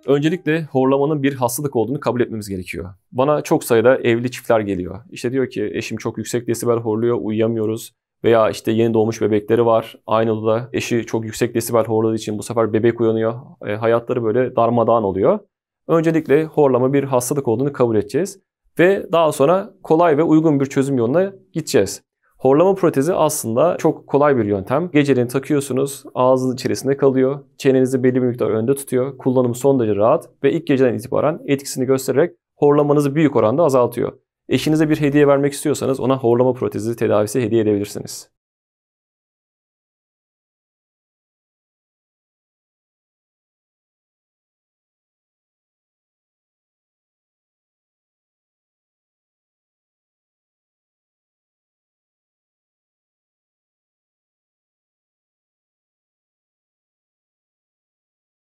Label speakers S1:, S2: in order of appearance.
S1: Öncelikle horlamanın bir hastalık olduğunu kabul etmemiz gerekiyor. Bana çok sayıda evli çiftler geliyor. İşte diyor ki eşim çok yüksek desibel horluyor, uyuyamıyoruz. Veya işte yeni doğmuş bebekleri var. Aynı odada eşi çok yüksek desibel horladığı için bu sefer bebek uyanıyor. Hayatları böyle darmadağın oluyor. Öncelikle horlama bir hastalık olduğunu kabul edeceğiz. Ve daha sonra kolay ve uygun bir çözüm yoluna gideceğiz. Horlama protezi aslında çok kolay bir yöntem. Geceleyin takıyorsunuz, ağzınız içerisinde kalıyor. Çenenizi belli bir miktar önde tutuyor. Kullanımı son derece rahat ve ilk geceden itibaren etkisini göstererek horlamanızı büyük oranda azaltıyor. Eşinize bir hediye vermek istiyorsanız ona horlama protezi tedavisi hediye edebilirsiniz.